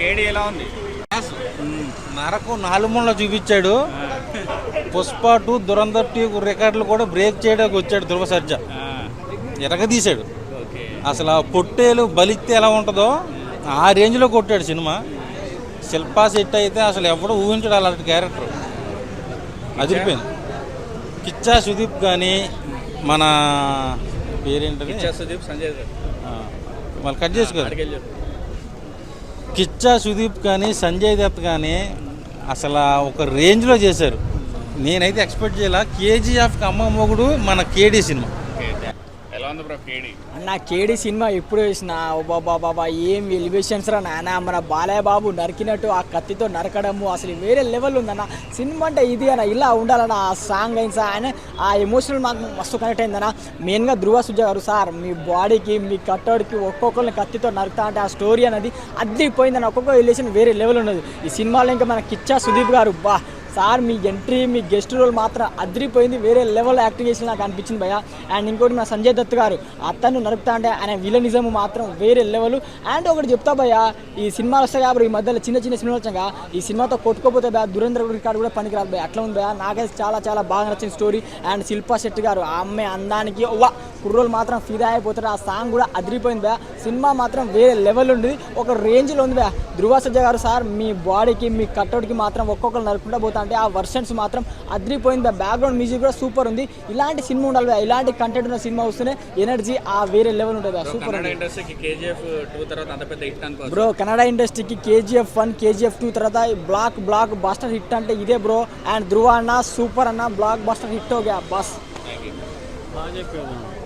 AD ఎలా ఉంది? నరకు నాలుగుముళ్ళ చూపించాడు. పుష్ప 2 దురంధర్ 2 రికార్డులు కూడా బ్రేక్ చేయడానికి వచ్చాడు ధ్రువ సర్జా. ఎరగదీశాడు. అసలు ఆ పొట్టేలు బలిస్తే ఎలా ఉంటుందో ఆ రేంజ్లో కొట్టాడు సినిమా. శిల్పా శెట్టి అయితే అసలు ఎవడో ఊహించాడు అలాంటి క్యారెక్టర్. అదిరిపోయింది. కిచ్చా సుదీప్ కానీ మన పేరేంటది సుదీప్ సంజయ్ వాళ్ళు కట్ చేసుకోరు. కిచ్చా సుదీప్ కానీ సంజయ్ దత్ కానీ అసలు ఒక రేంజ్లో చేశారు. నేనైతే ఎక్స్పెక్ట్ చేయాల. కేజీఎఫ్కి అమ్మ మొగుడు మన కేడీ సినిమా. ఎలా ఉంది బ్రో కేడీ? అన్న కేడీ సినిమా ఎప్పుడు వేసిన బాబా ఏం ఎలివేషన్స్ రా నాన్న. మన బాలయ్య బాబు నరికినట్టు ఆ కత్తితో నరకడము అసలు వేరే లెవెల్ ఉందన్న. సినిమా అంటే ఇది అన్న, ఇలా ఉండాలన్న. ఆ సాంగ్ అయిన ఆయన ఆ ఎమోషనల్ మాకు మస్తు కనెక్ట్ అయిందన్న. మెయిన్గా ధ్రువ సుజా గారు సార్ మీ బాడీకి మీ కట్టడికి ఒక్కొక్కరిని కత్తితో నరుకుతా అంటే ఆ స్టోరీ అనేది అద్దరిపోయిందన్న. ఒక్కొక్క ఎలివేషన్ వేరే లెవెల్ ఉన్నది ఈ సినిమాలో. ఇంకా మన కిచ్చా సుదీప్ గారు బా సార్ మీ ఎంట్రీ మీ గెస్ట్ రోల్ మాత్రం అదిరిపోయింది. వేరే లెవెల్ యాక్టింగ్ చేసి నాకు అనిపించింది భయ్య. అండ్ ఇంకోటి మన సంజయ్ దత్ గారు అతను నరుకుతా అంటే ఆయన విలనిజం మాత్రం వేరే లెవెల్. అండ్ ఒకటి చెప్తా భయ్య, ఈ సినిమా వస్తాయి కాబట్టి ఈ మధ్యలో చిన్న చిన్న సినిమాలు వచ్చాక ఈ సినిమాతో కొట్టుకోపోతే భయ దురంధర్ రికార్డు కూడా పనికిరాదు భయ. అట్లా ఉంది భయ. నాకైతే చాలా చాలా బాగా నచ్చిన స్టోరీ. అండ్ శిల్పా శెట్టి గారు ఆ అమ్మాయి అందానికి కుర్రోలు మాత్రం ఫిదా అయిపోతారు. ఆ సాంగ్ కూడా అదిరిపోయింది భయ. సినిమా మాత్రం వేరే లెవెల్ ఉంది, ఒక రేంజ్లో ఉంది భయ. ధ్రువ సజ్జ గారు సార్ మీ బాడీకి మీ కట్అవుట్కి మాత్రం ఒక్కొక్కరు నరుకుంటా పోతా అంటే ఆ వర్షన్స్ మాత్రం అదిరిపోయింది. బ్యాక్గ్రౌండ్ మ్యూజిక్ కూడా సూపర్ ఉంది. ఇలాంటి సినిమా ఉండాలి, ఇలాంటి కంటెంట్ ఉన్న సినిమా వస్తేనే ఎనర్జీ ఆ వేరే లెవెల్ ఉంటుంది. Super bro. కన్నడ ఇండస్ట్రీకి KGF 1 KGF 2 తర్వాత బ్లాక్ బస్టర్ హిట్ అంటే ఇదే బ్రో. అండ్ ధ్రువ అన్న సూపర్ అన్న, block buster hit okay bus. బాగా చెప్పావు.